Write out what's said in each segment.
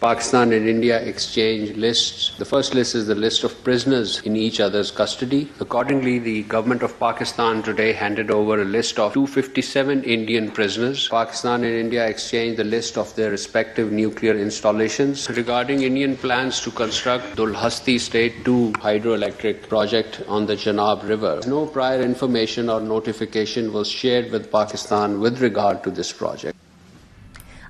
Pakistan and India exchange lists. The first list is the list of prisoners in each other's custody. Accordingly, the government of Pakistan today handed over a list of 257 Indian prisoners. Pakistan and India exchanged the list of their respective nuclear installations. Regarding Indian plans to construct Dulhasti State 2 hydroelectric project on the Chenab River, no prior information or notification was shared with Pakistan with regard to this project.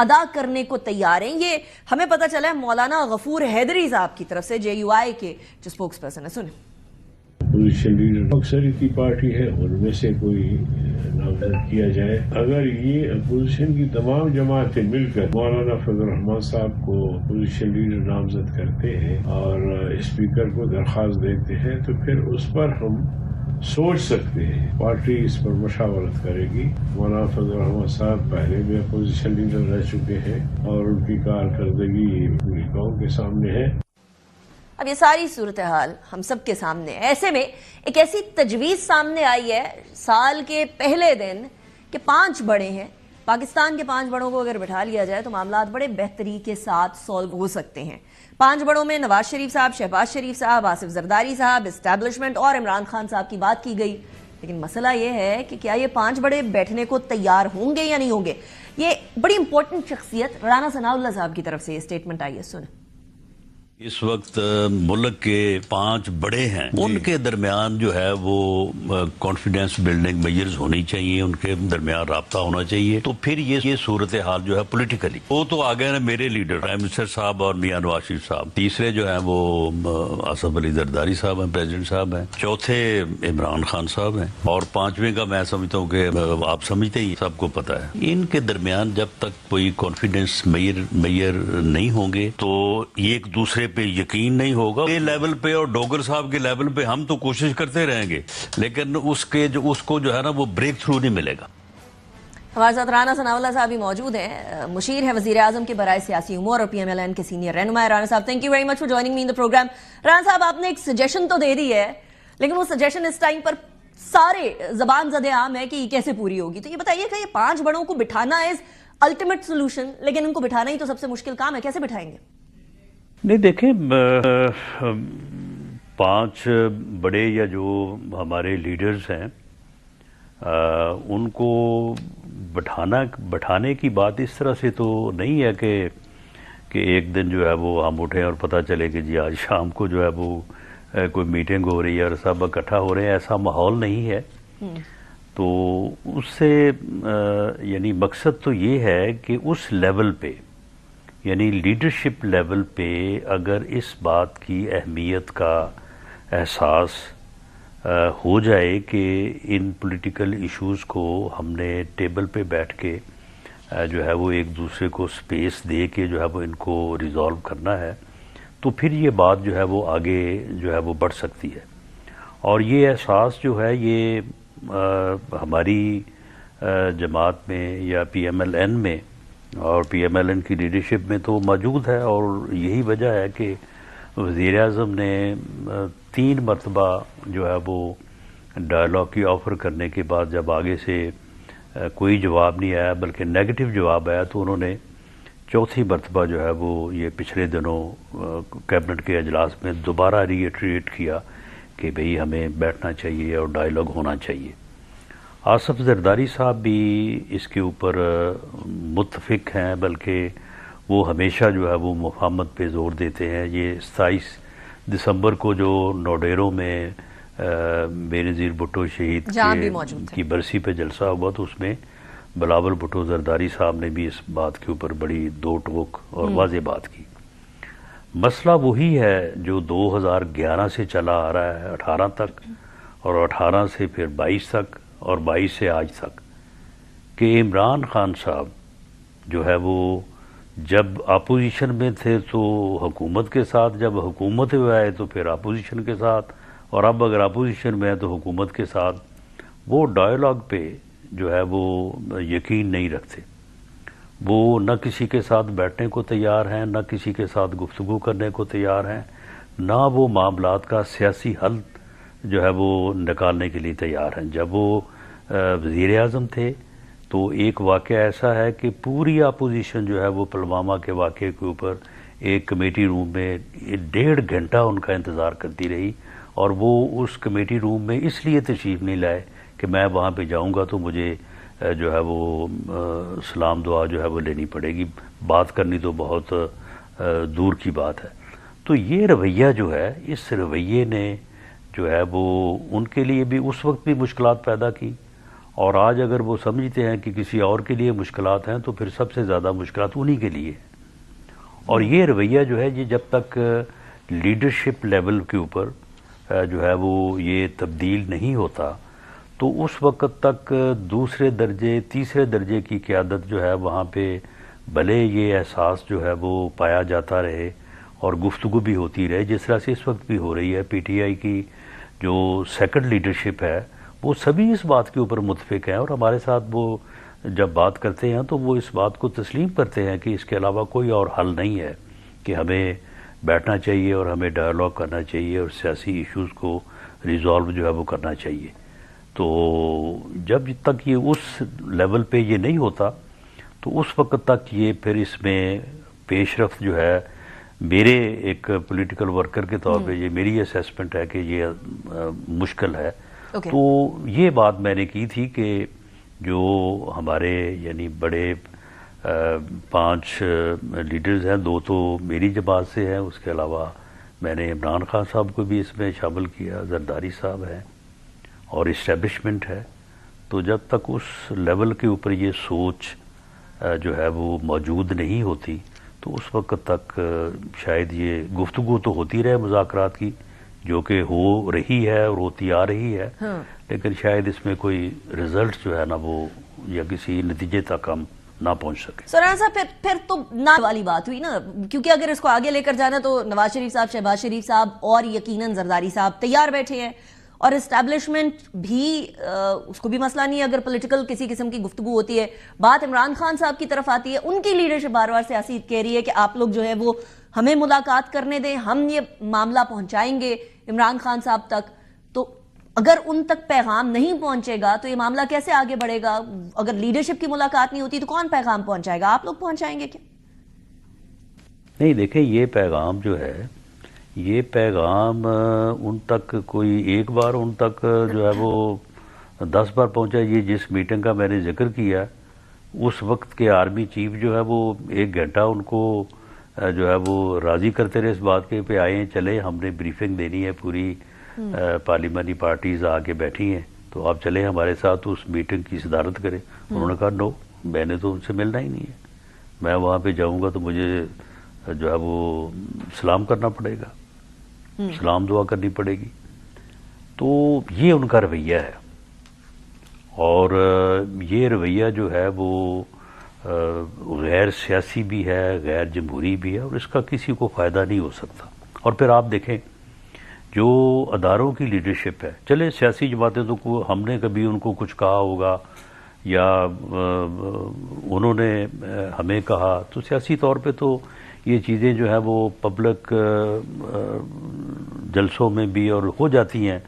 ادا کرنے کو تیار ہیں. یہ ہمیں پتہ چلا ہے مولانا غفور حیدری صاحب کی طرف سے, JUI کے جو سپوکس پرسن ہے. سنیں. اپوزیشن لیڈر اکثریتی پارٹی ہے, ان میں سے کوئی نامزد کیا جائے. اگر یہ اپوزیشن کی تمام جماعتیں مل کر مولانا فضل الرحمان صاحب کو اپوزیشن لیڈر نامزد کرتے ہیں اور اسپیکر کو درخواست دیتے ہیں تو پھر اس پر ہم سوچ سکتے ہیں. پارٹی اس پر مشاورت کرے گی. مولانا فضل الرحمان صاحب پہلے بھی اپوزیشن لیڈر رہ چکے ہیں اور ان کی کارکردگی پوری قوم کے سامنے ہے. اب یہ ساری صورتحال ہم سب کے سامنے ہے. ایسے میں ایک ایسی تجویز سامنے آئی ہے سال کے پہلے دن کہ 5 بڑے ہیں. پاکستان کے 5 بڑوں کو اگر بٹھا لیا جائے تو معاملات بڑے بہتری کے ساتھ سولو ہو سکتے ہیں. 5 بڑوں میں نواز شریف صاحب, شہباز شریف صاحب, آصف زرداری صاحب, اسٹیبلشمنٹ اور عمران خان صاحب کی بات کی گئی. لیکن مسئلہ یہ ہے کہ کیا یہ 5 بڑے بیٹھنے کو تیار ہوں گے یا نہیں ہوں گے. یہ بڑی امپورٹنٹ شخصیت رانا ثناء اللہ صاحب کی طرف سے یہ سٹیٹمنٹ آئی ہے. سنیں. اس وقت ملک کے 5 بڑے ہیں, ان کے درمیان جو ہے وہ کانفیڈنس بلڈنگ میجرز ہونی چاہیے, ان کے درمیان رابطہ ہونا چاہیے. تو پھر یہ صورتحال جو ہے پولیٹیکلی وہ تو آ گئے نا میرے لیڈر پرائم منسٹر صاحب اور میاں نواز شریف صاحب. تیسرے جو ہیں وہ آصف علی زرداری صاحب ہیں, پریزیڈنٹ صاحب ہیں. چوتھے عمران خان صاحب ہیں. اور 5ویں کا میں سمجھتا ہوں کہ آپ سمجھتے ہی, سب کو پتا ہے. ان کے درمیان جب تک کوئی کانفیڈنس میئر نہیں ہوں گے تو یہ ایک دوسرے پہ یقین نہیں ہوگا. یہ لیول پہ اور ڈوگر صاحب کے لیول پہ ہم تو کوشش کرتے رہیں گے, لیکن اس کو جو ہے نا وہ بریک تھرو نہیں ملے گا. ہمارے ساتھ رانا ثناء اللہ صاحب بھی موجود ہیں, مشیر ہے وزیر اعظم کے برائے سیاسی امور اور PMLN کے سینئر رہنما. رانا صاحب, thank you very much for joining me in the program. Rana صاحب, آپ نے ایک سجیشن تو دے دی ہے, لیکن وہ سجیشن اس ٹائم پر سارے زبان زد عام ہے کہ یہ کیسے پوری ہوگی. تو یہ بتائیے کہ یہ 5 بڑوں کو بٹھانا از الٹیمیٹ سولوشن, لیکن ان کو بٹھانا ہی تو سب سے مشکل کام ہے. کیسے بٹھائیں گے؟ نہیں دیکھیں, 5 بڑے یا جو ہمارے لیڈرز ہیں ان کو بٹھانے کی بات اس طرح سے تو نہیں ہے کہ ایک دن جو ہے وہ ہم اٹھیں اور پتہ چلے کہ جی آج شام کو جو ہے وہ کوئی میٹنگ ہو رہی ہے اور سب اکٹھا ہو رہے ہیں. ایسا ماحول نہیں ہے. تو اس سے یعنی مقصد تو یہ ہے کہ اس لیول پہ یعنی لیڈرشپ لیول پہ اگر اس بات کی اہمیت کا احساس ہو جائے کہ ان پولیٹیکل ایشوز کو ہم نے ٹیبل پہ بیٹھ کے جو ہے وہ ایک دوسرے کو سپیس دے کے جو ہے وہ ان کو ریزالو کرنا ہے, تو پھر یہ بات جو ہے وہ آگے جو ہے وہ بڑھ سکتی ہے. اور یہ احساس جو ہے یہ ہماری جماعت میں یا PMLN میں اور PMLN کی لیڈرشپ میں تو موجود ہے. اور یہی وجہ ہے کہ وزیر اعظم نے 3 مرتبہ جو ہے وہ ڈائلاگ کی آفر کرنے کے بعد جب آگے سے کوئی جواب نہیں آیا بلکہ نیگیٹو جواب آیا, تو انہوں نے 4تھی مرتبہ جو ہے وہ یہ پچھلے دنوں کیبنٹ کے اجلاس میں دوبارہ ری ایٹریٹ کیا کہ بھئی ہمیں بیٹھنا چاہیے اور ڈائلاگ ہونا چاہیے. آصف زرداری صاحب بھی اس کے اوپر متفق ہیں, بلکہ وہ ہمیشہ جو ہے وہ مفاہمت پہ زور دیتے ہیں. یہ 27 دسمبر کو جو نوڈیرو میں بے نظیر بھٹو شہید کی برسی پہ جلسہ ہوا تو اس میں بلاول بھٹو زرداری صاحب نے بھی اس بات کے اوپر بڑی 2 ٹوک اور واضح بات کی. مسئلہ وہی ہے جو 2011 سے چلا آ رہا ہے 18 تک, اور 18 سے پھر 22 تک, اور 22 سے آج تک, کہ عمران خان صاحب جو ہے وہ جب اپوزیشن میں تھے تو حکومت کے ساتھ, جب حکومت میں آئے تو پھر اپوزیشن کے ساتھ, اور اب اگر اپوزیشن میں ہے تو حکومت کے ساتھ. وہ ڈائلاگ پہ جو ہے وہ یقین نہیں رکھتے. وہ نہ کسی کے ساتھ بیٹھنے کو تیار ہیں, نہ کسی کے ساتھ گفتگو کرنے کو تیار ہیں, نہ وہ معاملات کا سیاسی حل جو ہے وہ نکالنے کے لیے تیار ہیں. جب وہ وزیر اعظم تھے تو ایک واقعہ ایسا ہے کہ پوری اپوزیشن جو ہے وہ پلوامہ کے واقعے کے اوپر ایک کمیٹی روم میں 1.5 گھنٹہ ان کا انتظار کرتی رہی, اور وہ اس کمیٹی روم میں اس لیے تشریف نہیں لائے کہ میں وہاں پہ جاؤں گا تو مجھے جو ہے وہ سلام دعا جو ہے وہ لینی پڑے گی, بات کرنی تو بہت دور کی بات ہے. تو یہ رویہ جو ہے, اس رویے نے جو ہے وہ ان کے لیے بھی اس وقت بھی مشکلات پیدا کی, اور آج اگر وہ سمجھتے ہیں کہ کسی اور کے لیے مشکلات ہیں تو پھر سب سے زیادہ مشکلات انہی کے لیے ہیں. اور یہ رویہ جو ہے یہ جب تک لیڈرشپ لیول کے اوپر جو ہے وہ یہ تبدیل نہیں ہوتا تو اس وقت تک دوسرے درجے تیسرے درجے کی قیادت جو ہے وہاں پہ بھلے یہ احساس جو ہے وہ پایا جاتا رہے اور گفتگو بھی ہوتی رہے، جس طرح سے اس وقت بھی ہو رہی ہے. پی ٹی آئی کی جو سیکنڈ لیڈرشپ ہے وہ سبھی اس بات کے اوپر متفق ہیں، اور ہمارے ساتھ وہ جب بات کرتے ہیں تو وہ اس بات کو تسلیم کرتے ہیں کہ اس کے علاوہ کوئی اور حل نہیں ہے، کہ ہمیں بیٹھنا چاہیے اور ہمیں ڈائیلاگ کرنا چاہیے اور سیاسی ایشوز کو ریزالو جو ہے وہ کرنا چاہیے. تو جب تک یہ اس لیول پہ یہ نہیں ہوتا تو اس وقت تک یہ پھر اس میں پیش رفت جو ہے میرے ایک پولیٹیکل ورکر کے طور پہ یہ میری اسیسمنٹ ہے کہ یہ مشکل ہے. تو یہ بات میں نے کی تھی کہ جو ہمارے یعنی بڑے 5 لیڈرز ہیں، 2 تو میری جماعت سے ہیں، اس کے علاوہ میں نے عمران خان صاحب کو بھی اس میں شامل کیا، زرداری صاحب ہیں اور اسٹیبلشمنٹ ہے. تو جب تک اس لیول کے اوپر یہ سوچ جو ہے وہ موجود نہیں ہوتی تو اس وقت تک شاید یہ گفتگو تو ہوتی رہے مذاکرات کی، جو کہ ہو رہی ہے اور ہوتی آ رہی ہے، لیکن شاید اس میں کوئی رزلٹ جو ہے نا وہ یا کسی نتیجے تک ہم نہ پہنچ سکے. سرانا صاحب پھر تو نہ والی بات ہوئی نا، کیونکہ اگر اس کو آگے لے کر جانا تو نواز شریف صاحب، شہباز شریف صاحب اور یقیناً زرداری صاحب تیار بیٹھے ہیں، اور اسٹیبلشمنٹ بھی اس کو بھی مسئلہ نہیں ہے اگر پولیٹیکل کسی قسم کی گفتگو ہوتی ہے. بات عمران خان صاحب کی طرف آتی ہے، ان کی لیڈرشپ بار بار سیاسی کہہ رہی ہے کہ آپ لوگ جو ہے وہ ہمیں ملاقات کرنے دیں، ہم یہ معاملہ پہنچائیں گے عمران خان صاحب تک. تو اگر ان تک پیغام نہیں پہنچے گا تو یہ معاملہ کیسے آگے بڑھے گا؟ اگر لیڈرشپ کی ملاقات نہیں ہوتی تو کون پیغام پہنچائے گا؟ آپ لوگ پہنچائیں گے کیا؟ نہیں، دیکھیں یہ پیغام جو ہے یہ پیغام ان تک کوئی ایک بار ان تک جو ہے وہ 10 بار پہنچا. یہ جس میٹنگ کا میں نے ذکر کیا اس وقت کے آرمی چیف جو ہے وہ 1 گھنٹہ ان کو جو ہے وہ راضی کرتے رہے اس بات کے پہ آئے ہیں چلے ہم نے بریفنگ دینی ہے، پوری پارلیمانی پارٹیز آ کے بیٹھی ہیں تو آپ چلیں ہمارے ساتھ اس میٹنگ کی صدارت کریں. انہوں نے کہا نو، میں نے تو ان سے ملنا ہی نہیں ہے، میں وہاں پہ جاؤں گا تو مجھے جو ہے وہ سلام کرنا پڑے گا، سلام دعا کرنی پڑے گی. تو یہ ان کا رویہ ہے، اور یہ رویہ جو ہے وہ غیر سیاسی بھی ہے، غیر جمہوری بھی ہے، اور اس کا کسی کو فائدہ نہیں ہو سکتا. اور پھر آپ دیکھیں جو اداروں کی لیڈرشپ ہے، چلے سیاسی جماعتیں تو ہم نے کبھی ان کو کچھ کہا ہوگا یا انہوں نے ہمیں کہا، تو سیاسی طور پہ تو یہ چیزیں جو ہے وہ پبلک جلسوں میں بھی اور ہو جاتی ہیں،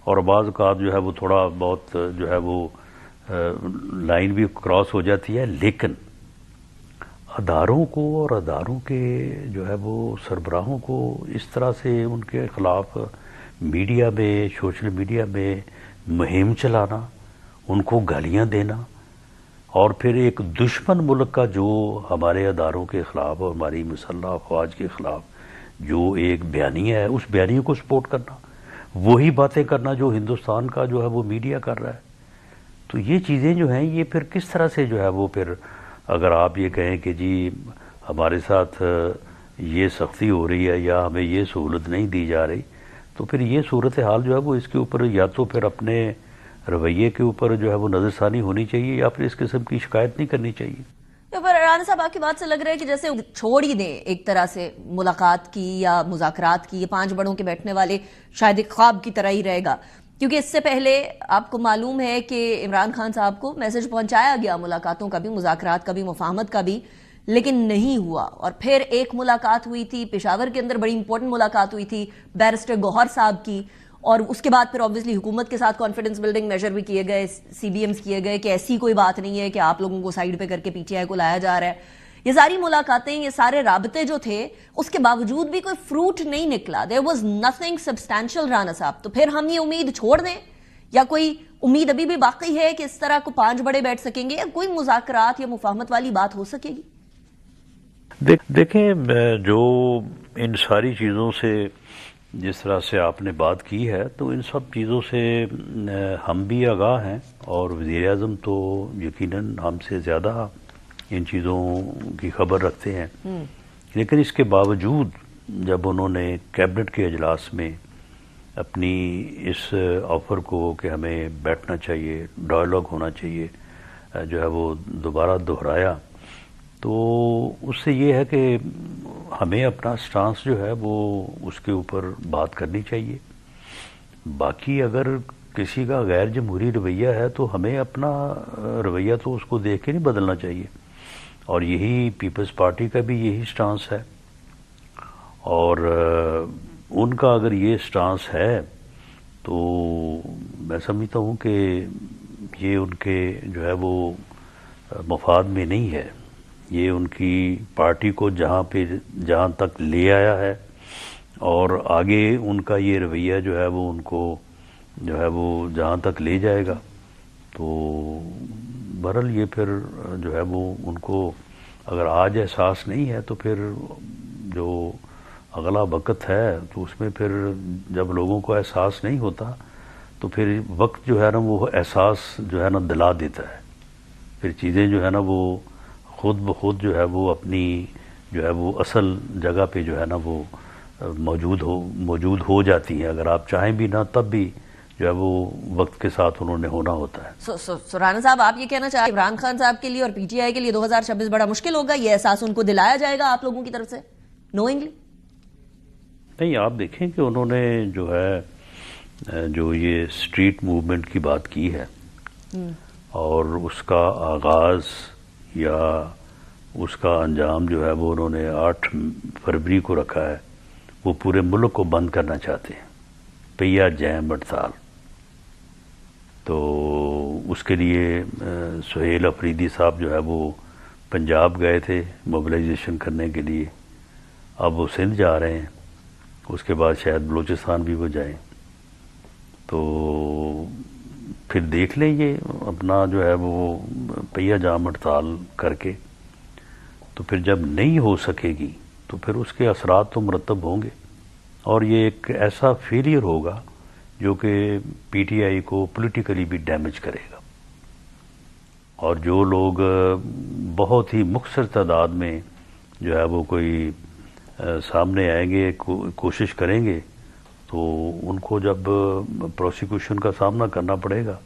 اور بعض اوقات جو ہے وہ تھوڑا بہت جو ہے وہ لائن بھی کراس ہو جاتی ہے. لیکن اداروں کو اور اداروں کے جو ہے وہ سربراہوں کو اس طرح سے ان کے خلاف میڈیا میں، سوشل میڈیا میں مہم چلانا، ان کو گالیاں دینا، اور پھر ایک دشمن ملک کا جو ہمارے اداروں کے خلاف اور ہماری مسلح افواج کے خلاف جو ایک بیانیہ ہے، اس بیانیے کو سپورٹ کرنا، وہی باتیں کرنا جو ہندوستان کا جو ہے وہ میڈیا کر رہا ہے. تو یہ چیزیں جو ہیں یہ پھر کس طرح سے جو ہے وہ پھر اگر آپ یہ کہیں کہ جی ہمارے ساتھ یہ سختی ہو رہی ہے یا ہمیں یہ سہولت نہیں دی جا رہی، تو پھر یہ صورتحال جو ہے وہ اس کے اوپر یا تو پھر اپنے رویے کے اوپر جو ہے وہ نظر ثانی ہونی چاہیے یا پھر اس قسم کی شکایت نہیں کرنی چاہیے. پر رانا صاحب آپ کی بات سے لگ رہا ہے کہ جیسے چھوڑ ہی دیں ایک طرح سے ملاقات کی یا مذاکرات کی، یہ 5 بڑوں کے بیٹھنے والے شاید ایک خواب کی طرح ہی رہے گا، کیونکہ اس سے پہلے آپ کو معلوم ہے کہ عمران خان صاحب کو میسج پہنچایا گیا ملاقاتوں کا بھی، مذاکرات کا بھی، مفاہمت کا بھی، لیکن نہیں ہوا. اور پھر ایک ملاقات ہوئی تھی پشاور کے اندر، بڑی امپورٹنٹ ملاقات ہوئی تھی بیرسٹر گوہر صاحب کی، اور اس کے بعد پھر obviously حکومت کے ساتھ کانفیڈنس بلڈنگ میجر بھی کیے گئے، سی بی ایمز کیے گئے کہ ایسی کوئی بات نہیں ہے کہ آپ لوگوں کو سائیڈ پہ کر کے پی ٹی آئی کو لایا جا رہا ہے. یہ ساری ملاقاتیں، یہ سارے رابطے جو تھے، اس کے باوجود بھی کوئی فروٹ نہیں نکلا. there was nothing substantial Rana صاحب. تو پھر ہم یہ امید چھوڑ دیں یا کوئی امید ابھی بھی باقی ہے کہ اس طرح کو 5 بڑے بیٹھ سکیں گے یا کوئی مذاکرات یا مفاہمت والی بات ہو سکے گی؟ دیکھیں جو ان ساری چیزوں سے جس طرح سے آپ نے بات کی ہے تو ان سب چیزوں سے ہم بھی آگاہ ہیں، اور وزیر اعظم تو یقیناً ہم سے زیادہ ان چیزوں کی خبر رکھتے ہیں، لیکن اس کے باوجود جب انہوں نے کیبنٹ کے اجلاس میں اپنی اس آفر کو کہ ہمیں بیٹھنا چاہیے، ڈائلاگ ہونا چاہیے، جو ہے وہ دوبارہ دہرایا، تو اس سے یہ ہے کہ ہمیں اپنا سٹانس جو ہے وہ اس کے اوپر بات کرنی چاہیے۔ باقی اگر کسی کا غیر جمہوری رویہ ہے تو ہمیں اپنا رویہ تو اس کو دیکھ کے نہیں بدلنا چاہیے، اور یہی پیپلز پارٹی کا بھی یہی سٹانس ہے، اور ان کا اگر یہ سٹانس ہے تو میں سمجھتا ہوں کہ یہ ان کے جو ہے وہ مفاد میں نہیں ہے، یہ ان کی پارٹی کو جہاں تک لے آیا ہے، اور آگے ان کا یہ رویہ جو ہے وہ ان کو جو ہے وہ جہاں تک لے جائے گا، تو بہرحال یہ پھر جو ہے وہ ان کو اگر آج احساس نہیں ہے تو پھر جو اگلا وقت ہے تو اس میں پھر جب لوگوں کو احساس نہیں ہوتا تو پھر وقت جو ہے نا وہ احساس جو ہے نا دلا دیتا ہے، پھر چیزیں جو ہے نا وہ خود بخود جو ہے وہ اپنی جو ہے وہ اصل جگہ پہ جو ہے نا وہ موجود ہو جاتی ہیں، اگر آپ چاہیں بھی نہ تب بھی جو ہے وہ وقت کے ساتھ انہوں نے ہونا ہوتا ہے۔ رانا صاحب، آپ یہ کہنا چاہیں عمران خان صاحب کے لیے اور پی ٹی آئی کے لیے 2026 بڑا مشکل ہوگا، یہ احساس ان کو دلایا جائے گا آپ لوگوں کی طرف سے نوئنگلی؟ نہیں، آپ دیکھیں کہ انہوں نے جو ہے جو یہ اسٹریٹ موومنٹ کی بات کی ہے، اور اس کا آغاز یا اس کا انجام جو ہے وہ انہوں نے 8 فروری کو رکھا ہے، وہ پورے ملک کو بند کرنا چاہتے ہیں، پہیا جیم ہڑتال۔ تو اس کے لیے سہیل افریدی صاحب جو ہے وہ پنجاب گئے تھے موبلائزیشن کرنے کے لیے، اب وہ سندھ جا رہے ہیں، اس کے بعد شاید بلوچستان بھی وہ جائیں، تو پھر دیکھ لیں یہ اپنا جو ہے وہ پہیا جام ہڑتال کر کے، تو پھر جب نہیں ہو سکے گی تو پھر اس کے اثرات تو مرتب ہوں گے، اور یہ ایک ایسا فیلئر ہوگا جو کہ پی ٹی آئی کو پولیٹیکلی بھی ڈیمیج کرے گا، اور جو لوگ بہت ہی مختصر تعداد میں جو ہے وہ کوئی سامنے آئیں گے، کوشش کریں گے، تو ان کو جب پروسیکیوشن کا سامنا کرنا پڑے گا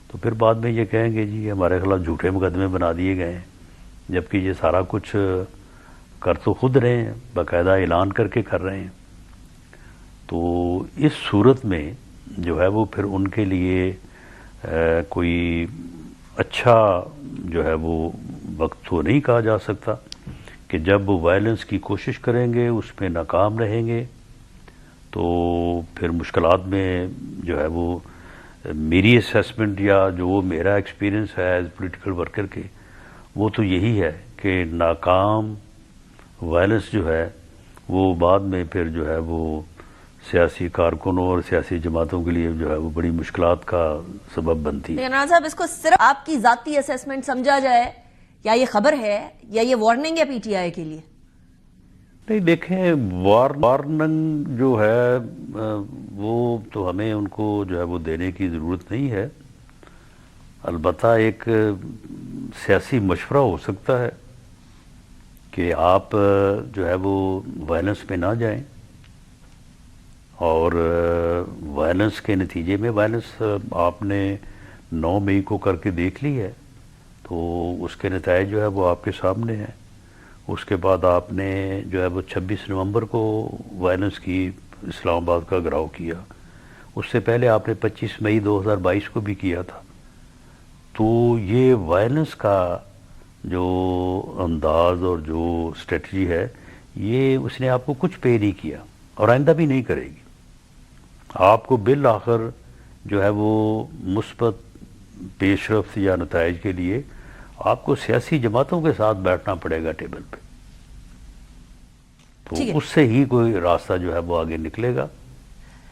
تو پھر بعد میں یہ کہیں گے جی ہمارے خلاف جھوٹے مقدمے بنا دیے گئے ہیں، جبکہ یہ سارا کچھ کر تو خود رہے ہیں، باقاعدہ اعلان کر کے کر رہے ہیں۔ تو اس صورت میں جو ہے وہ پھر ان کے لیے کوئی اچھا جو ہے وہ وقت تو نہیں کہا جا سکتا کہ جب وہ وائلنس کی کوشش کریں گے، اس میں ناکام رہیں گے، تو پھر مشکلات میں جو ہے وہ میری اسیسمنٹ یا جو میرا ایکسپیرینس ہے ایز پولیٹیکل ورکر کے، وہ تو یہی ہے کہ ناکام وائلنس جو ہے وہ بعد میں پھر جو ہے وہ سیاسی کارکنوں اور سیاسی جماعتوں کے لیے جو ہے وہ بڑی مشکلات کا سبب بنتی ہے۔ عمران صاحب، اس کو صرف آپ کی ذاتی اسیسمنٹ سمجھا جائے، یا یہ خبر ہے یا یہ وارننگ ہے پی ٹی آئی کے لیے؟ نہیں، دیکھیں وارننگ جو ہے وہ تو ہمیں ان کو جو ہے وہ دینے کی ضرورت نہیں ہے، البتہ ایک سیاسی مشورہ ہو سکتا ہے کہ آپ جو ہے وہ وائلنس پہ نہ جائیں، اور وائلنس کے نتیجے میں وائلنس آپ نے 9 مئی کو کر کے دیکھ لی ہے، تو اس کے نتائج جو ہے وہ آپ کے سامنے ہیں۔ اس کے بعد آپ نے جو ہے وہ 26 نومبر کو وائلنس کی اسلام آباد کا گھراؤ کیا، اس سے پہلے آپ نے 25 مئی 2022 کو بھی کیا تھا۔ تو یہ وائلنس کا جو انداز اور جو اسٹریٹجی ہے، یہ اس نے آپ کو کچھ پے نہیں کیا اور آئندہ بھی نہیں کرے گی۔ آپ کو بالآخر جو ہے وہ مثبت پیش رفت یا نتائج کے لیے آپ کو سیاسی جماعتوں کے ساتھ بیٹھنا پڑے گا ٹیبل پہ، تو اس سے ہی کوئی راستہ جو ہے وہ آگے نکلے گا۔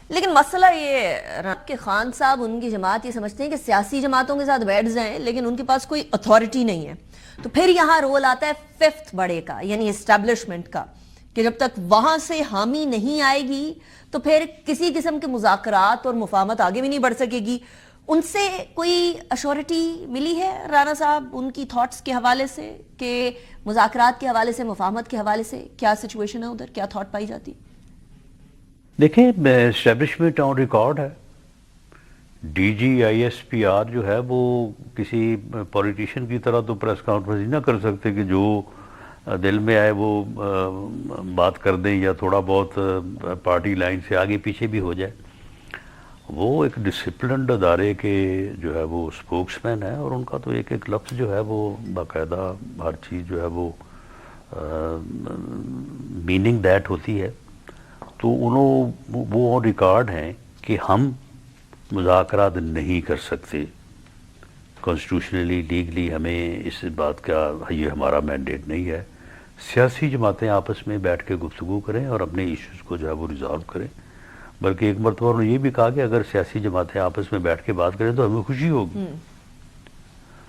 لیکن مسئلہ یہ کہ خان صاحب ان کی جماعت یہ سمجھتے ہیں کہ سیاسی جماعتوں کے ساتھ بیٹھ جائیں، لیکن ان کے پاس کوئی اتھارٹی نہیں ہے، تو پھر یہاں رول آتا ہے 5th بڑے کا، یعنی اسٹیبلشمنٹ کا، کہ جب تک وہاں سے حامی نہیں آئے گی تو پھر کسی قسم کے مذاکرات اور مفاہمت آگے بھی نہیں بڑھ سکے گی. ان سے کوئی ایشورٹی ملی ہے رانا صاحب ان کی تھاٹس کے حوالے سے کہ مذاکرات کے حوالے سے, مفاہمت کے حوالے سے کیا سچویشن ہے ادھر, کیا تھاٹ پائی جاتی؟ دیکھیں اسٹیبلشمنٹ آن ریکارڈ ہے. D G I S P R جو ہے وہ کسی پولیٹیشین کی طرح تو پریس کانفرنس نہیں نہ کر سکتے کہ جو دل میں آئے وہ بات کر دیں یا تھوڑا بہت پارٹی لائن سے آگے پیچھے بھی ہو جائے. وہ ایک ڈسپلنڈ ادارے کے جو ہے وہ اسپوکس مین ہے اور ان کا تو ایک ایک لفظ جو ہے وہ باقاعدہ ہر چیز جو ہے وہ میننگ دیٹ ہوتی ہے. تو وہ آن ریکارڈ ہیں کہ ہم مذاکرات نہیں کر سکتے. کانسٹیٹیوشنلی لیگلی ہمیں اس بات کا یہ ہمارا مینڈیٹ نہیں ہے. سیاسی جماعتیں آپس میں بیٹھ کے گفتگو کریں اور اپنے ایشوز کو جو ہے وہ ریزالو کریں. بلکہ ایک مرتبہ انہوں نے یہ بھی کہا کہ اگر سیاسی جماعتیں آپس میں بیٹھ کے بات کریں تو ہمیں خوشی ہوگی.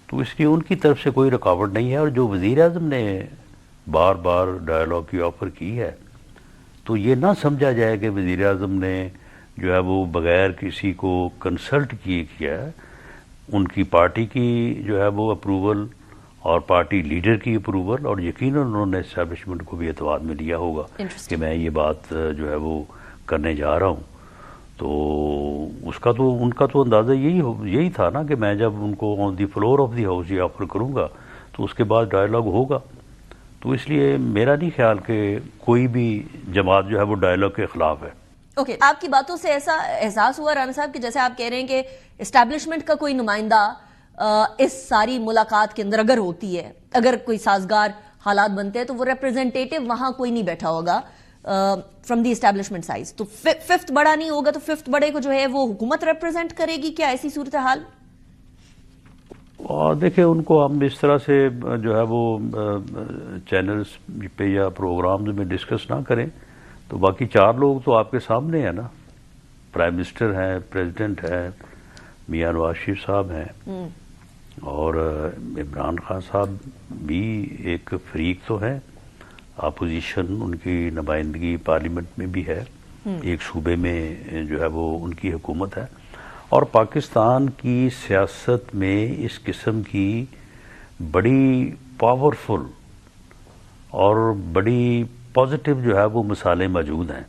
تو اس لیے ان کی طرف سے کوئی رکاوٹ نہیں ہے. اور جو وزیر اعظم نے بار بار ڈائیلاگ کی آفر کی ہے تو یہ نہ سمجھا جائے کہ وزیر اعظم نے جو ہے وہ بغیر کسی کو کنسلٹ کیا ہے. ان کی پارٹی کی جو ہے وہ اپروول اور پارٹی لیڈر کی اپروول, اور یقیناً انہوں نے اسٹیبلشمنٹ کو بھی اعتماد میں لیا ہوگا کہ میں یہ بات جو ہے وہ کرنے جا رہا ہوں. تو ان کا تو اندازہ یہی تھا نا کہ میں جب ان کو آن دی فلور آف دی ہاؤس یہ آفر کروں گا تو اس کے بعد ڈائیلاگ ہوگا. تو اس لیے میرا نہیں خیال کہ کوئی بھی جماعت جو ہے وہ ڈائیلاگ کے خلاف ہے. اوکے, آپ کی باتوں سے ایسا احساس ہوا رانا صاحب کہ جیسے آپ کہہ رہے ہیں کہ اسٹیبلشمنٹ کا کوئی نمائندہ اس ساری ملاقات کے اندر اگر ہوتی ہے, اگر کوئی سازگار حالات بنتے ہیں تو وہ ریپرزینٹیٹو وہاں کوئی نہیں بیٹھا ہوگا فرام دی اسٹیبلشمنٹ سائز. تو ففتھ بڑا نہیں ہوگا تو ففتھ بڑے کو جو ہے وہ حکومت ریپرزینٹ کرے گی کیا ایسی صورتحال؟ اور دیکھیں ان کو ہم اس طرح سے جو ہے وہ چینلز پہ یا پروگرامز میں ڈسکس نہ کریں. تو باقی چار لوگ تو آپ کے سامنے ہیں نا. پرائم منسٹر ہیں, پریزیڈنٹ ہیں, میاں نواز شریف صاحب ہیں, اور عمران خان صاحب بھی ایک فریق تو ہیں. اپوزیشن ان کی نمائندگی پارلیمنٹ میں بھی ہے, ایک صوبے میں جو ہے وہ ان کی حکومت ہے. اور پاکستان کی سیاست میں اس قسم کی بڑی پاورفل اور بڑی پازیٹیو جو ہے وہ مثالیں موجود ہیں.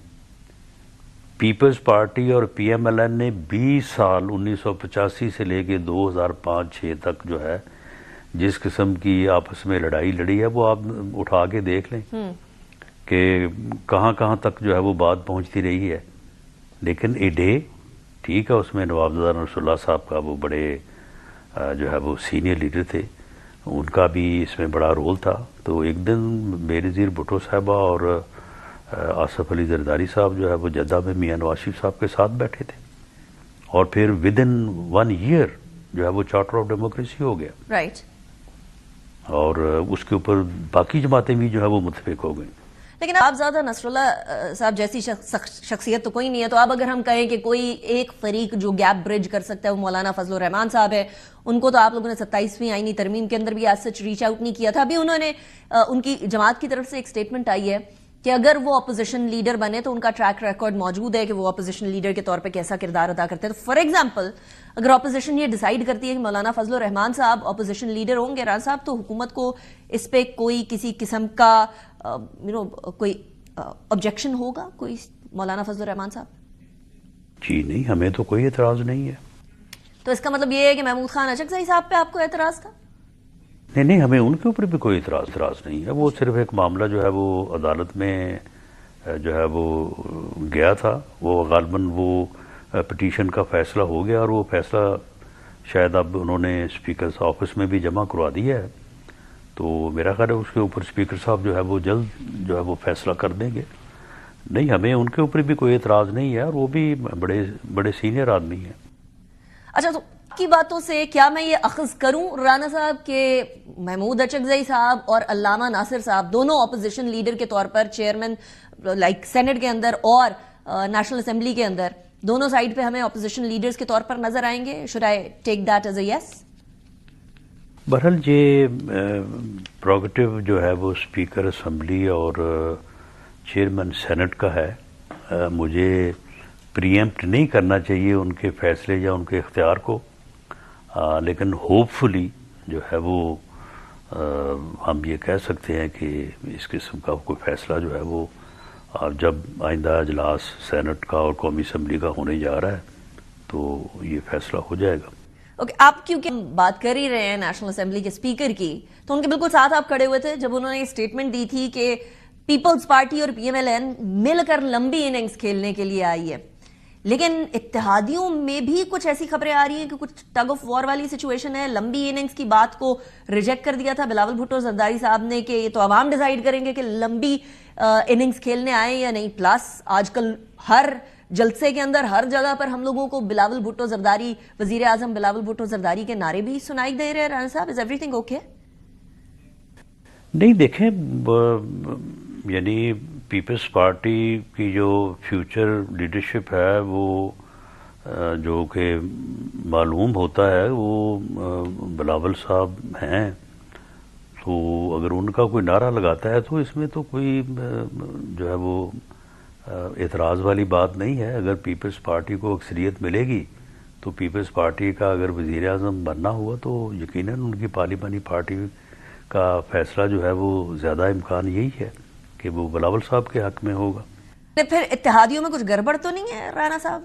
پیپلز پارٹی اور پی ایم ایل این نے 20 سال 1985 سے لے کے 2005-06 تک جو ہے جس قسم کی آپس میں لڑائی لڑی ہے وہ آپ اٹھا کے دیکھ لیں کہ کہاں کہاں تک جو ہے وہ بات پہنچتی رہی ہے. لیکن اے ڈے ٹھیک ہے, اس میں نواب رسول اللہ صاحب کا وہ بڑے جو ہے وہ سینئر لیڈر تھے, ان کا بھی اس میں بڑا رول تھا. تو ایک دن بےنظیر بھٹو صاحبہ اور آصف علی زرداری صاحب جو ہے وہ جدہ میں میاں نواز شریف صاحب کے ساتھ بیٹھے تھے, اور پھر ود ان 1 ایئر جو ہے وہ چارٹر آف ڈیموکریسی ہو گیا. رائٹ. اور اس کے اوپر باقی جماعتیں بھی جو ہے وہ متفق ہو گئیں. لیکن آپ زیادہ نصر اللہ صاحب جیسی شخصیت تو کوئی نہیں ہے, تو اب اگر ہم کہیں کہ کوئی ایک فریق جو گیپ برج کر سکتا ہے وہ مولانا فضل الرحمان صاحب ہے. ان کو تو آپ لوگوں نے 27ویں آئینی ترمیم کے اندر بھی آج سچ ریچ آؤٹ نہیں کیا تھا. ابھی انہوں نے ان کی جماعت کی طرف سے ایک سٹیٹمنٹ آئی ہے کہ اگر وہ اپوزیشن لیڈر بنے تو ان کا ٹریک ریکارڈ موجود ہے کہ وہ اپوزیشن لیڈر کے طور پہ کیسا کردار ادا کرتے ہیں. تو فار ایگزامپل اگر اپوزیشن یہ ڈیسائیڈ کرتی ہے کہ مولانا فضل الرحمان صاحب اپوزیشن لیڈر ہوں گے رانا صاحب, تو حکومت کو اس پہ کوئی کسی قسم کا کوئی آبجیکشن ہوگا کوئی مولانا فضل الرحمان صاحب؟ جی نہیں, ہمیں تو کوئی اعتراض نہیں ہے. تو اس کا مطلب یہ ہے کہ محمود خان اچکزئی صاحب پہ آپ کو اعتراض تھا؟ نہیں, ہمیں ان کے اوپر بھی کوئی اعتراض نہیں ہے. وہ صرف ایک معاملہ جو ہے وہ عدالت میں جو ہے وہ گیا تھا. وہ غالباً وہ پٹیشن کا فیصلہ ہو گیا, اور وہ فیصلہ شاید اب انہوں نے اسپیکر آفس میں بھی جمع کروا دیا ہے. تو میرا خیال ہے اس کے اوپر اسپیکر صاحب جو ہے وہ جلد جو ہے وہ فیصلہ کر دیں گے. نہیں, ہمیں ان کے اوپر بھی کوئی اعتراض نہیں ہے, اور وہ بھی بڑے سینئر آدمی ہیں. اچھا, تو کی باتوں سے کیا میں یہ اخذ کروں رانا صاحب کہ محمود اچکزئی صاحب اور علامہ ناصر صاحب دونوں اپوزیشن لیڈر کے طور پر چیئرمین لائک سینٹ کے اندر اور نیشنل اسمبلی کے اندر دونوں سائیڈ پہ ہمیں اپوزیشن لیڈرز کے طور پر نظر آئیں گے؟ Should I take that as a yes? بہرحال یہ پروگیٹو جو ہے وہ اسپیکر اسمبلی اور چیئرمین سینٹ کا ہے، مجھے پری ایمپٹ نہیں کرنا چاہیے ان کے فیصلے یا ان کے اختیار کو، لیکن ہوپ فلی جو ہے وہ ہم یہ کہہ سکتے ہیں کہ اس قسم کا کوئی فیصلہ جو ہے وہ جب آئندہ اجلاس سینٹ کا اور قومی اسمبلی کا ہونے جا رہا ہے تو یہ فیصلہ ہو جائے گا۔ اوکے، آپ کیونکہ بات کر ہی رہے ہیں نیشنل اسمبلی کے اسپیکر کی، تو ان کے بالکل ساتھ آپ کھڑے ہوئے تھے جب انہوں نے یہ اسٹیٹمنٹ دی تھی کہ پیپلز پارٹی اور پی ایم ایل این مل کر لمبی اننگز کھیلنے کے لیے آئی ہے، لیکن اتحادیوں میں بھی کچھ ایسی خبریں آ رہی ہیں کہ کچھ ٹگ آف وار والی سچویشن ہے۔ لمبی اننگز کی بات کو ریجیکٹ کر دیا تھا بلاول بھٹو زرداری صاحب نے کہ یہ تو عوام ڈیسائیڈ کریں گے کہ لمبی اننگز کھیلنے آئیں یا نہیں۔ پلس آج کل ہر جلسے کے اندر ہر جگہ پر ہم لوگوں کو بلاول بھٹو زرداری، وزیر اعظم بلاول بھٹو زرداری کے نعرے بھی سنائی دے رہے ہیں۔ رانا صاحب، از ایوری تھنگ اوکے؟ نہیں، دیکھیں، یعنی پیپلز پارٹی کی جو فیوچر لیڈرشپ ہے وہ جو کہ معلوم ہوتا ہے وہ بلاول صاحب ہیں، تو اگر ان کا کوئی نعرہ لگاتا ہے تو اس میں تو کوئی جو ہے وہ اعتراض والی بات نہیں ہے۔ اگر پیپلز پارٹی کو اکثریت ملے گی تو پیپلز پارٹی کا اگر وزیر اعظم بننا ہوا تو یقیناً ان کی پارلیمانی پارٹی کا فیصلہ جو ہے وہ زیادہ امکان یہی ہے کہ وہ بلاول صاحب کے حق میں ہوگا۔ پھر اتحادیوں میں کچھ گڑبڑ تو نہیں ہے رانا صاحب؟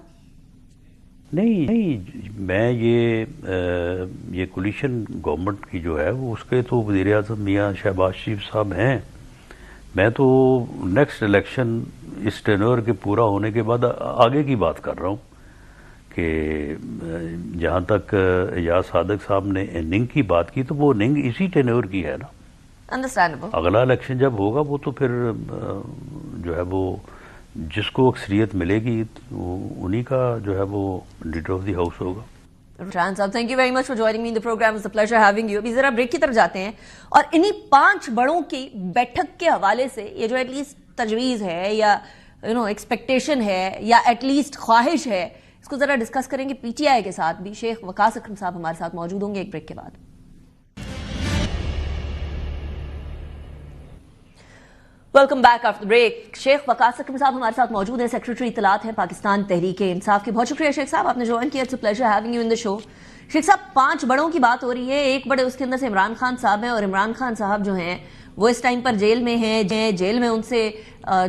نہیں، میں یہ کولیشن گورنمنٹ کی جو ہے وہ اس کے تو وزیر اعظم میاں شہباز شریف صاحب ہیں۔ میں تو نیکسٹ الیکشن اس ٹینور کے پورا ہونے کے بعد آگے کی بات کر رہا ہوں کہ جہاں تک ایاز صادق صاحب نے اننگ کی بات کی تو وہ اننگ اسی ٹینور کی ہے نا۔ انڈرسٹینڈیبل۔ اگلا الیکشن جب ہوگا وہ تو پھر جو ہے وہ جس کو اکثریت ملے گی انہی کا جو ہے وہ لیڈر آف دی ہاؤس ہوگا۔ ران صاحب، thank you very much for joining me in the program, it's a pleasure having you. ابھی ذرا بریک کی طرف جاتے ہیں اور انہی 5 بڑوں کی بیٹھک کے حوالے سے یہ جو ایٹ لیسٹ تجویز ہے یا ایکسپیکٹیشن ہے یا ایٹ لیسٹ خواہش ہے، اس کو ذرا ڈسکس کریں گے پی ٹی آئی کے ساتھ بھی۔ شیخ وقاص اکرم صاحب ہمارے ساتھ موجود ہوں گے ایک بریک کے بعد۔ Welcome back after break. شیخ وقاص اکرم صاحب ہمارے ساتھ موجود ہیں، سیکریٹری اطلاعات ہیں پاکستان تحریک انصاف کے۔ بہت شکریہ شیخ صاحب، آپ نے جوائن کیا، it's a pleasure having you in the show. Sheikh صاحب، 5 بڑوں کی بات ہو رہی ہے، ایک بڑے اس کے اندر سے عمران خان صاحب ہیں، اور عمران خان صاحب جو ہیں وہ اس ٹائم پر جیل میں ہیں، جیل میں ان سے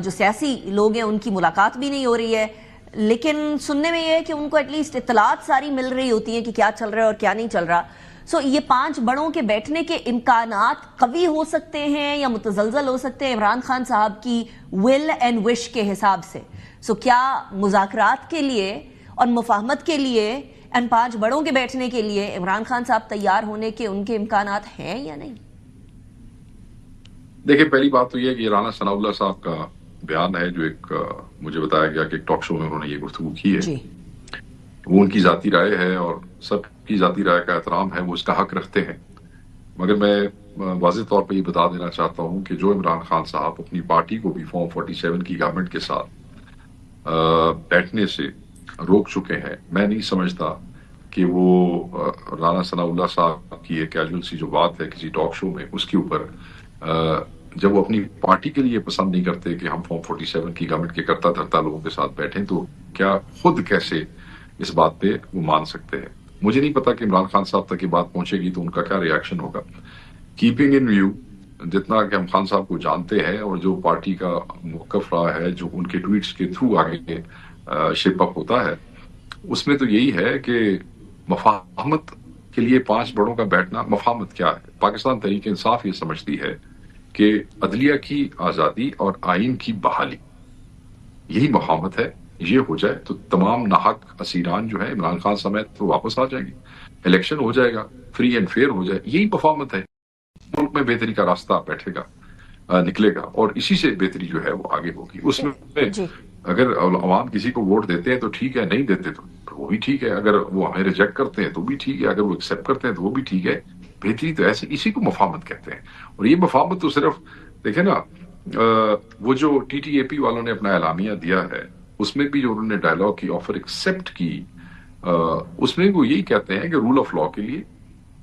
جو سیاسی لوگ ہیں ان کی ملاقات بھی نہیں ہو رہی ہے، لیکن سننے میں یہ ہے کہ ان کو ایٹ لیسٹ اطلاعات ساری مل رہی ہوتی ہیں کہ کیا چل رہا ہے اور کیا نہیں چل رہا۔ سو یہ 5 بڑوں کے بیٹھنے کے امکانات قوی ہو سکتے ہیں یا متزلزل ہو سکتے ہیں عمران خان صاحب کی ول اینڈ وش کے حساب سے۔ سو کیا مذاکرات کے لیے اور مفاہمت کے لیے ان 5 بڑوں کے بیٹھنے کے لیے عمران خان صاحب تیار ہونے کے ان کے امکانات ہیں یا نہیں؟ دیکھیں، پہلی بات تو یہ ہے کہ رانا ثناء اللہ صاحب کا بیان ہے جو ایک مجھے بتایا گیا کہ ایک ٹاک شو میں انہوں نے یہ گفتگو کی ہے، وہ ان کی ذاتی رائے ہے اور سب کی ذاتی رائے کا احترام ہے، وہ اس کا حق رکھتے ہیں، مگر میں واضح طور پہ یہ بتا دینا چاہتا ہوں کہ جو عمران خان صاحب اپنی پارٹی کو بھی فارم 47 کی گورنمنٹ کے ساتھ بیٹھنے سے روک چکے ہیں، میں نہیں سمجھتا کہ وہ رانا ثناء اللہ صاحب کی ایک کیجول سی جو بات ہے کسی ٹاک شو میں، اس کے اوپر جب وہ اپنی پارٹی کے لیے پسند نہیں کرتے کہ ہم فارم 47 کی گورنمنٹ کے کرتا دھرتا لوگوں کے ساتھ بیٹھیں، تو کیا خود کیسے اس بات پہ وہ مان سکتے ہیں؟ مجھے نہیں پتا کہ عمران خان صاحب تک یہ بات پہنچے گی تو ان کا کیا ریاکشن ہوگا۔ کیپنگ ان ویو، جتنا کہ ہم خان صاحب کو جانتے ہیں اور جو پارٹی کا موقف رہا ہے، جو ان کے ٹویٹس کے تھرو آگے شیپ اپ ہوتا ہے، اس میں تو یہی ہے کہ مفاہمت کے لیے 5 بڑوں کا بیٹھنا، مفاہمت کیا ہے؟ پاکستان تحریک انصاف یہ سمجھتی ہے کہ عدلیہ کی آزادی اور آئین کی بحالی یہی مفاہمت ہے، یہ ہو جائے تو تمام ناحق اسیران جو ہیں عمران خان سمیت وہ واپس آ جائیں گے، الیکشن ہو جائے گا، فری اینڈ فیئر ہو جائے، یہی مفاہمت ہے، ملک میں بہتری کا راستہ بیٹھے گا، نکلے گا، اور اسی سے بہتری جو ہے وہ آگے ہوگی۔ اس میں اگر عوام کسی کو ووٹ دیتے ہیں تو ٹھیک ہے، نہیں دیتے تو وہ بھی ٹھیک ہے، اگر وہ ہمیں ریجیکٹ کرتے ہیں تو بھی ٹھیک ہے، اگر وہ ایکسیپٹ کرتے ہیں تو وہ بھی ٹھیک ہے، بہتری تو ایسے، اسی کو مفاہمت کہتے ہیں۔ اور یہ مفاہمت تو صرف دیکھیں نا، وہ جو ٹی ٹی اے پی والوں نے اپنا اعلامیہ دیا ہے اس میں بھی جو انہوں نے ڈائلاگ کی آفر ایکسیپٹ کی، اس میں وہ یہی کہتے ہیں کہ رول آف لا کے لیے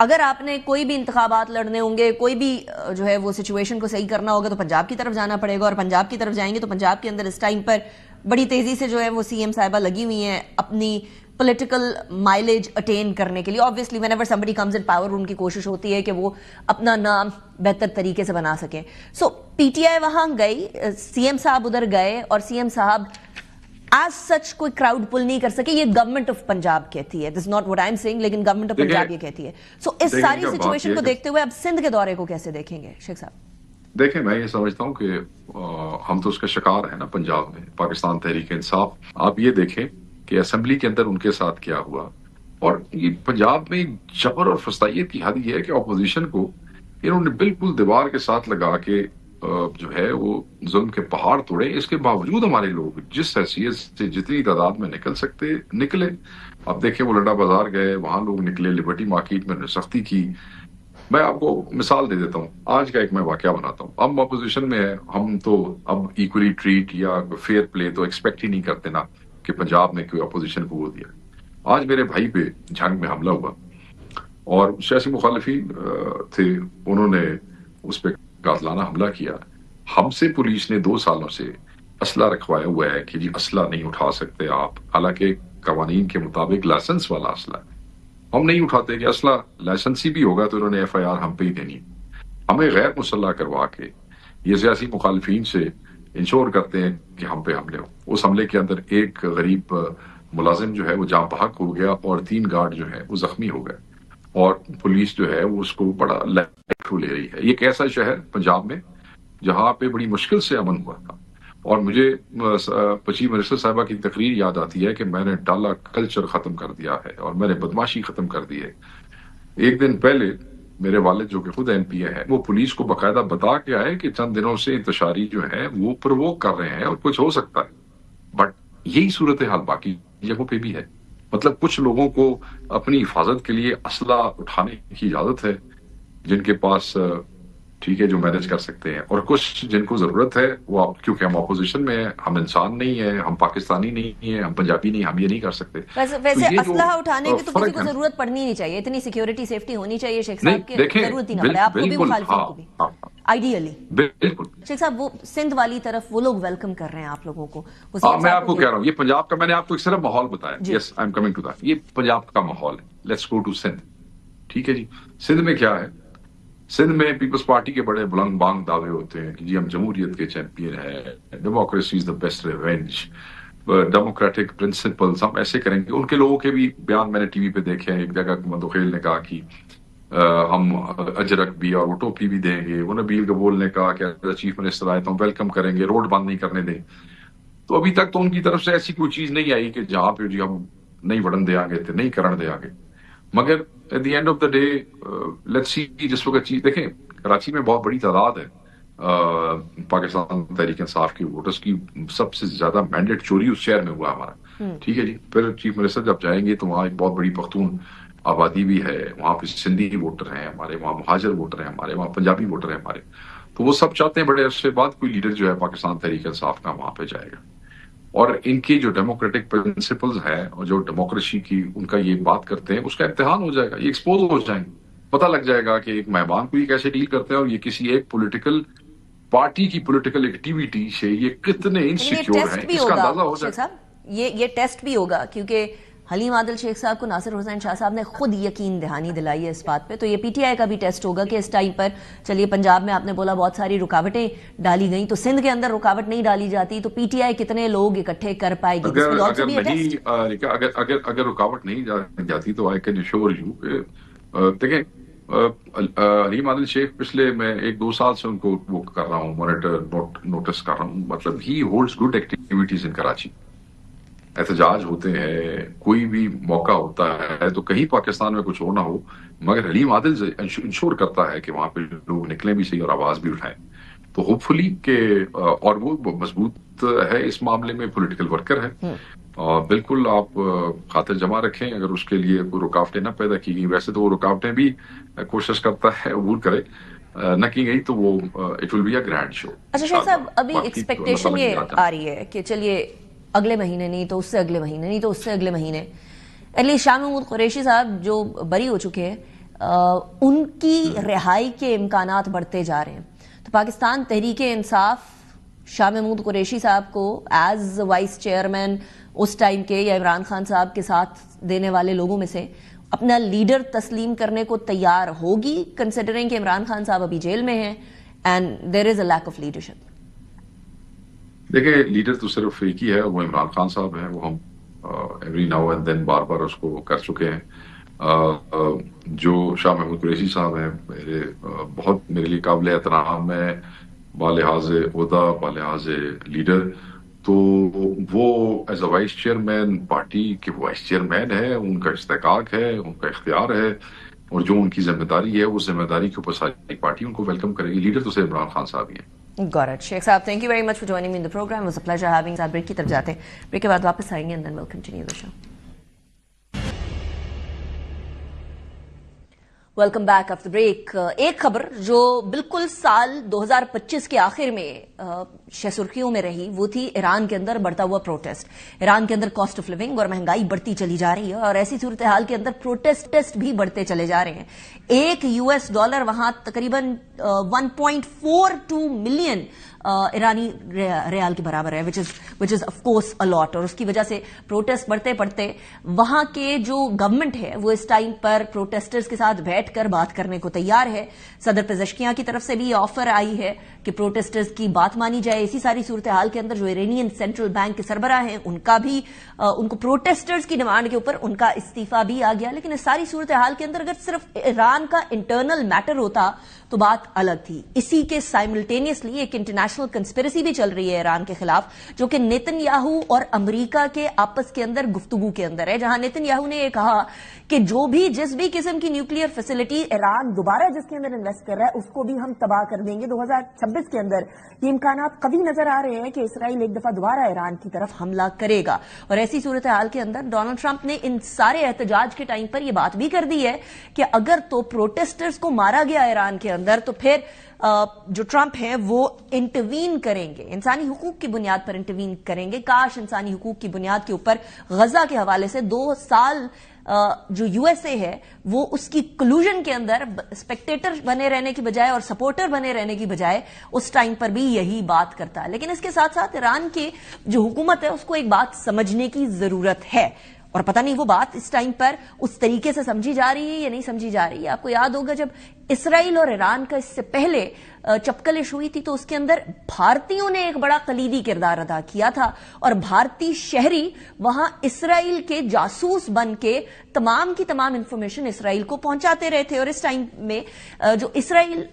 اگر آپ نے کوئی بھی انتخابات لڑنے ہوں گے, کوئی بھی جو ہے وہ سچویشن کو صحیح کرنا ہوگا, تو پنجاب کی طرف جانا پڑے گا, اور پنجاب کی طرف جائیں گے تو پنجاب کے اندر اس ٹائم پر بڑی تیزی سے جو ہے وہ سی ایم صاحبہ لگی ہوئی ہیں اپنی پولیٹیکل مائلیج اٹین کرنے کے لیے. Obviously when ever somebody comes in power, ان کی کوشش ہوتی ہے کہ وہ اپنا نام بہتر طریقے سے بنا سکیں. سو پی ٹی آئی وہاں گئی, سی ایم صاحب ادھر گئے, اور سی ایم صاحب ایز سچ کوئی کراؤڈ پل نہیں کر سکے. یہ گورنمنٹ آف پنجاب کہتی ہے, this not what I am seeing, لیکن گورنمنٹ آف پنجاب یہ کہتی ہے. سو اس ساری سچویشن کو دیکھتے ہوئے اب سندھ کے دورے کو کیسے دیکھیں گے شیخ صاحب؟ دیکھیں, میں یہ سمجھتا ہوں کہ ہم تو اس کا شکار ہیں نا پنجاب میں, پاکستان تحریک انصاف. آپ یہ دیکھیں کہ اسمبلی کے اندر ان کے ساتھ کیا ہوا, اور یہ پنجاب میں جبر اور فسطائیت کی حد یہ ہے کہ اپوزیشن کو انہوں نے بالکل دیوار کے ساتھ لگا کے جو ہے وہ ظلم کے پہاڑ توڑے. اس کے باوجود ہمارے لوگ جس حیثیت سے جتنی تعداد میں نکل سکتے نکلے. اب دیکھیں وہ لڈا بازار گئے, وہاں لوگ نکلے, لبرٹی مارکیٹ میں سختی کی. میں آپ کو مثال دے دیتا ہوں, آج کا ایک میں واقعہ بناتا ہوں. ہم اپوزیشن میں ہیں, ہم تو اب ایکولی ٹریٹ یا فیئر پلے تو ایکسپیکٹ ہی نہیں کرتے نا کہ پنجاب میں کوئی اپوزیشن کو وہ دیا. آج میرے بھائی پہ جھنگ میں حملہ ہوا, اور سیاسی مخالفین تھے, انہوں نے اس پہ قاتلانہ حملہ کیا. ہم سے پولیس نے 2 سالوں سے اسلحہ رکھوایا ہوا ہے کہ جی اسلحہ نہیں اٹھا سکتے آپ, حالانکہ قوانین کے مطابق لائسنس والا اسلحہ ہم نہیں اٹھاتے. کہ اسلحہ لائسنسی بھی ہوگا تو انہوں نے ایف آئی آر ہم پہ ہی دینی. ہمیں غیر مسلح کروا کے یہ سیاسی مخالفین سے انشور کرتے ہیں کہ ہم پہ حملے ہو. اس حملے کے اندر ایک غریب ملازم جو ہے وہ جاں بحق ہو گیا, اور 3 گارڈ جو ہے وہ زخمی ہو گئے, اور پولیس جو ہے وہ اس کو بڑا لائٹ لے رہی ہے. یہ ایک ایسا شہر پنجاب میں جہاں پہ بڑی مشکل سے امن ہوا تھا. اور مجھے چیف منسٹر صاحبہ کی تقریر یاد آتی ہے کہ میں نے ڈالا کلچر ختم کر دیا ہے اور میں نے بدماشی ختم کر دی ہے. ایک دن پہلے میرے والد جو کہ خود ایم پی ہے, وہ پولیس کو باقاعدہ بتا کے آئے کہ چند دنوں سے انتشاری جو ہے وہ پرووک کر رہے ہیں اور کچھ ہو سکتا ہے. بٹ یہی صورتحال باقی جگہوں پہ بھی ہے. مطلب کچھ لوگوں کو اپنی حفاظت کے لیے اسلحہ اٹھانے کی اجازت ہے جن کے پاس ٹھیک ہے جو مینج کر سکتے ہیں, اور کچھ جن کو ضرورت ہے وہ کیونکہ ہم اپوزیشن میں ہیں, ہم انسان نہیں ہیں, ہم پاکستانی نہیں ہیں, ہم پنجابی نہیں, ہم یہ نہیں کر سکتے. ویسے اسلحہ اٹھانے کی تو کسی کو ضرورت پڑنی نہیں چاہیے, اتنی سیکیورٹی سیفٹی ہونی چاہیے شیخ صاحب کی ضرورت ہی نہ پڑے آپ کو بھی, مخالفین کو بھی. آئیڈیلی بالکل شیخ صاحب وہ سندھ والی طرف وہ لوگ ویلکم کر رہے ہیں آپ لوگوں کو. میں آپ کو کہہ رہا ہوں یہ پنجاب کا, میں نے آپ کو ایک صرف ماحول بتایا. Yes I am coming to that. یہ پنجاب کا ماحول ہے. Let's go to Sindh. ٹھیک ہے جی, سندھ میں کیا ہے؟ سندھ میں پیپلز پارٹی کے بڑے بلند بانگ دعوے ہوتے ہیں کہ جی ہم جمہوریت کے چیمپئن ہیں, democracy is the best revenge, democratic principles ہم ایسے کریں گے. ان کے لوگوں کے بھی بیان میں نے ٹی وی پہ دیکھے ہیں. ایک جگہ مندوخیل نے کہا کہ ہم اجرک بھی اور وہ ٹوپی بھی دیں گے. وہ نبیل قبول نے کہا کہ چیف منسٹر آئے تو ہم ویلکم کریں گے, روڈ بند نہیں کرنے دیں. تو ابھی تک تو ان کی طرف سے ایسی کوئی چیز نہیں آئی کہ جہاں پہ جی ہم نہیں وڑن دیں گے, نہیں کرن دیں گے. مگر at the end of the day let's see, جس وقت چیز دیکھیں کراچی میں بہت بڑی تعداد ہے پاکستان تحریک انصاف کی ووٹرز کی. سب سے زیادہ مینڈیٹ چوری اس شہر میں ہوا ہمارا. ٹھیک ہے جی, پھر چیف منسٹر جب جائیں گے تو وہاں ایک بہت بڑی پختون آبادی بھی ہے, وہاں پہ سندھی ووٹر ہیں ہمارے, وہاں مہاجر ووٹر ہیں ہمارے, وہاں پنجابی ووٹر ہیں ہمارے. تو وہ سب چاہتے ہیں بڑے عرصے بعد کوئی لیڈر جو ہے پاکستان تحریک انصاف کا وہاں پہ جائے گا, اور ان کی جو ڈیموکریٹک پرنسپلز ہیں اور جو ڈیموکریسی کی ان کا یہ بات کرتے ہیں اس کا امتحان ہو جائے گا. یہ ایکسپوز ہو جائیں گے, پتہ لگ جائے گا کہ ایک مہمان کو یہ کیسے ڈیل کرتے ہیں, اور یہ کسی ایک پولیٹیکل پارٹی کی پولیٹیکل ایکٹیویٹی سے یہ کتنے انسیکیور ہیں اس کا اندازہ ہو جائے گا. یہ ٹیسٹ بھی ہوگا کیونکہ حلیم عادل شیخ صاحب کو ناصر حسین شاہ صاحب نے خود یقین دہانی دلائی ہے اس بات پہ. تو یہ پی ٹی آئی کا بھی ٹیسٹ ہوگا کہ اس ٹائم پر چلیے پنجاب میں آپ نے بولا بہت ساری رکاوٹیں ڈالی گئیں, تو سندھ کے اندر رکاوٹ نہیں ڈالی جاتی تو پی ٹی آئی کتنے لوگ اکٹھے کر پائے گی؟ اگر رکاوٹ نہیں جاتی تو آئی کین ایشور یو. دیکھیں حلیم عادل شیخ پچھلے میں 1-2 سال سے ان کو وہ کر رہا ہوں, مانیٹر نوٹس کر رہا ہوں. مطلب ہی ہولڈز گڈ ایکٹیویٹیز ان کراچی. احتجاج ہوتے ہیں, کوئی بھی موقع ہوتا ہے تو کہیں پاکستان میں کچھ ہو نہ ہو, مگر حلیم عادل انشور کرتا ہے کہ وہاں پہ لوگ نکلیں بھی صحیح اور آواز بھی اٹھائیں. تو ہوپ فلی کہ اور وہ مضبوط ہے اس معاملے میں, پولیٹیکل ورکر ہے. اور بالکل آپ خاطر جمع رکھیں اگر اس کے لیے کوئی رکاوٹیں نہ پیدا کی گئی. ویسے تو وہ رکاوٹیں بھی کوشش کرتا ہے عبور کرے, نہ کی گئی تو وہ it will be a grand show. اچھا شیخ صاحب, ابھی ایکسپیکٹیشن یہ آ رہی ہے کہ چلیے اگلے مہینے نہیں تو اس سے اگلے مہینے نہیں تو اس سے اگلے مہینے ایٹ لیسٹ شاہ محمود قریشی صاحب جو بری ہو چکے ہیں, ان کی رہائی کے امکانات بڑھتے جا رہے ہیں. تو پاکستان تحریک انصاف شاہ محمود قریشی صاحب کو ایز وائس چیئرمین اس ٹائم کے یا عمران خان صاحب کے ساتھ دینے والے لوگوں میں سے اپنا لیڈر تسلیم کرنے کو تیار ہوگی، کنسیڈرنگ کہ عمران خان صاحب ابھی جیل میں ہیں and there is a lack of leadership? دیکھیں، لیڈر تو صرف ایک ہی ہے، وہ عمران خان صاحب ہیں. وہ ہم ایوری ناؤ اینڈ دین بار بار اس کو کر چکے ہیں. جو شاہ محمود قریشی صاحب ہیں بہت میرے لیے قابل احترام ہے بالحاظ عہدہ، بالحاظ لیڈر. تو وہ as a vice chairman party کے وائس چیئرمین ہے، ان کا استحقاق ہے، ان کا اختیار ہے، اور جو ان کی ذمہ داری ہے اس ذمہ داری کے اوپر ساری پارٹی ان کو ویلکم کرے گی. لیڈر تو صرف عمران خان صاحب ہی ہیں. Got it. Sheikh صاحب, thank you very much for joining me in the program. It was a pleasure having you. Break کی طرف جاتے ہیں, بریک کے بعد واپس آئیں گے and then we'll continue the show. Welcome back after break. ایک خبر جو بالکل سال 2025 کے آخر میں سرخیوں میں رہی وہ تھی ایران کے اندر بڑھتا ہوا پروٹیسٹ. ایران کے اندر کاسٹ آف لیونگ اور مہنگائی بڑھتی چلی جا رہی ہے, اور ایسی صورتحال کے اندر پروٹیسٹ بھی بڑھتے چلے جا رہے ہیں. $1 وہاں تقریباً 1.42 ملین ایرانی ریال کے برابر ہے, which is of course a lot. اور اس کی وجہ سے پروٹیسٹ بڑھتے پڑھتے وہاں کے جو گورنمنٹ ہے وہ اس ٹائم پر پروٹیسٹرز کے ساتھ بیٹھ کر بات کرنے کو تیار ہے. صدر پزشکیاں کی طرف سے بھی آفر آئی ہے کہ پروٹیسٹرز کی بات مانی جائے. اسی ساری صورتحال کے اندر جو ایرانین سینٹرل بینک کے سربراہ ہیں ان کو پروٹیسٹرز کی ڈیمانڈ کے اوپر ان کا استعفیٰ بھی آ گیا. لیکن اس ساری صورتحال کے اندر اگر صرف ایران کا انٹرنل میٹر ہوتا تو بات الگ تھی. اسی کے سائملٹینیسلی ایک انٹرنیشنل کنسپیریسی بھی چل رہی ہے ایران کے خلاف, جو کہ نیتن یاہو اور امریکہ کے آپس کے اندر گفتگو کے اندر ہے, جہاں نیتن یاہو نے یہ کہا کہ جس بھی قسم کی نیوکلیئر فیسلٹی ایران دوبارہ جس کے اندر انویسٹ کر رہا ہے اس کو بھی ہم تباہ کر دیں گے 2026 کے اندر. یہ امکانات قوی نظر آ رہے ہیں کہ اسرائیل ایک دفعہ دوبارہ ایران کی طرف حملہ کرے گا. اور ایسی صورتحال کے اندر ڈونلڈ ٹرمپ نے ان سارے احتجاج کے ٹائم پر یہ بات بھی کر دی ہے کہ اگر تو پروٹیسٹرز کو مارا گیا ایران کے اندر تو پھر جو ٹرمپ ہیں وہ انٹروین کریں گے, انسانی حقوق کی بنیاد پر انٹروین کریں گے. کاش انسانی حقوق کی بنیاد کے اوپر غزہ کے حوالے سے 2 سال جو یو ایس اے ہے وہ اس کی کلوژن کے اندر اسپیکٹیٹر بنے رہنے کی بجائے اور سپورٹر بنے رہنے کی بجائے اس ٹائم پر بھی یہی بات کرتا ہے. لیکن اس کے ساتھ ساتھ ایران کی جو حکومت ہے اس کو ایک بات سمجھنے کی ضرورت ہے, اور پتہ نہیں وہ بات اس ٹائم پر اس طریقے سے سمجھی جا رہی ہے یا نہیں سمجھی جا رہی ہے. آپ کو یاد ہوگا جب اسرائیل اور ایران کا اس سے پہلے چپکلش ہوئی تھی تو اس کے اندر بھارتیوں نے ایک بڑا کلیدی کردار ادا کیا تھا, اور بھارتی شہری وہاں اسرائیل کے جاسوس بن کے تمام کی تمام انفارمیشن اسرائیل کو پہنچاتے رہے تھے. اور اس ٹائم میں جو اسرائیل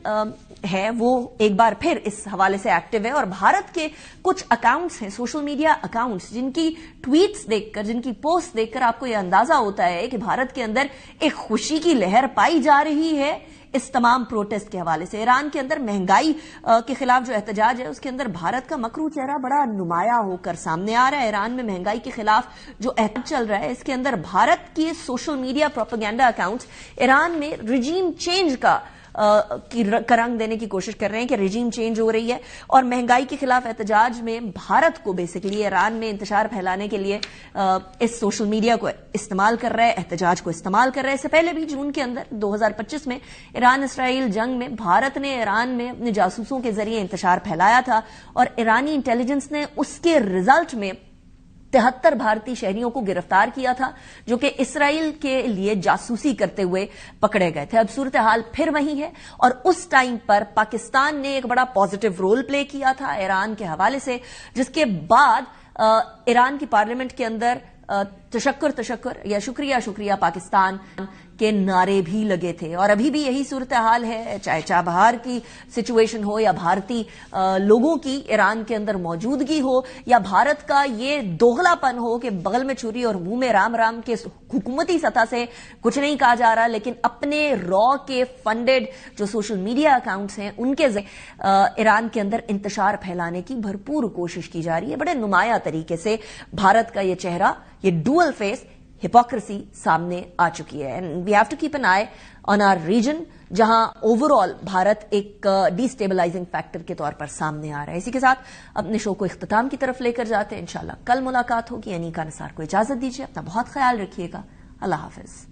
ہے وہ ایک بار پھر اس حوالے سے ایکٹیو ہے, اور بھارت کے کچھ اکاؤنٹس ہیں, سوشل میڈیا اکاؤنٹس, جن کی ٹویٹس دیکھ کر, جن کی پوسٹ دیکھ کر آپ کو یہ اندازہ ہوتا ہے کہ بھارت کے اندر ایک خوشی کی لہر پائی جا رہی ہے اس تمام پروٹیسٹ کے حوالے سے. ایران کے اندر مہنگائی کے خلاف جو احتجاج ہے اس کے اندر بھارت کا مکرو چہرہ بڑا نمایاں ہو کر سامنے آ رہا ہے. ایران میں مہنگائی کے خلاف جو احتجاج چل رہا ہے اس کے اندر بھارت کی social media propaganda accounts Iran میں رجیم چینج کا رنگ دینے کی کوشش کر رہے ہیں کہ رجیم چینج ہو رہی ہے, اور مہنگائی کے خلاف احتجاج میں بھارت کو بیسیکلی ایران میں انتشار پھیلانے کے لیے اس سوشل میڈیا کو استعمال کر رہا ہے, احتجاج کو استعمال کر رہا ہے. اس سے پہلے بھی جون کے اندر 2025 میں ایران اسرائیل جنگ میں بھارت نے ایران میں اپنے جاسوسوں کے ذریعے انتشار پھیلایا تھا, اور ایرانی انٹیلیجنس نے اس کے ریزلٹ میں 73 بھارتی شہریوں کو گرفتار کیا تھا جو کہ اسرائیل کے لیے جاسوسی کرتے ہوئے پکڑے گئے تھے. اب صورتحال پھر وہی ہے, اور اس ٹائم پر پاکستان نے ایک بڑا پازیٹیو رول پلے کیا تھا ایران کے حوالے سے, جس کے بعد ایران کی پارلیمنٹ کے اندر تشکر یا شکریہ پاکستان کے نعرے بھی لگے تھے. اور ابھی بھی یہی صورتحال ہے, چاہے چابہار کی سچویشن ہو یا بھارتی لوگوں کی ایران کے اندر موجودگی ہو, یا بھارت کا یہ دوغلا پن ہو کہ بغل میں چھری اور منہ میں رام کے حکومتی سطح سے کچھ نہیں کہا جا رہا, لیکن اپنے را کے فنڈڈ جو سوشل میڈیا اکاؤنٹس ہیں ان کے ایران کے اندر انتشار پھیلانے کی بھرپور کوشش کی جا رہی ہے. بڑے نمایاں طریقے سے بھارت کا یہ چہرہ, یہ ڈوئل فیس ہپوکریسی سامنے آ چکی ہے. And we have to keep an eye on our region, جہاں اوور آل بھارت ایک ڈی اسٹیبلائزنگ فیکٹر کے طور پر سامنے آ رہا ہے. اسی کے ساتھ اپنے شو کو اختتام کی طرف لے کر جاتے ہیں. انشاءاللہ کل ملاقات ہوگی. انیکا نثار کو اجازت دیجیے, اپنا بہت خیال رکھیے گا. اللہ حافظ.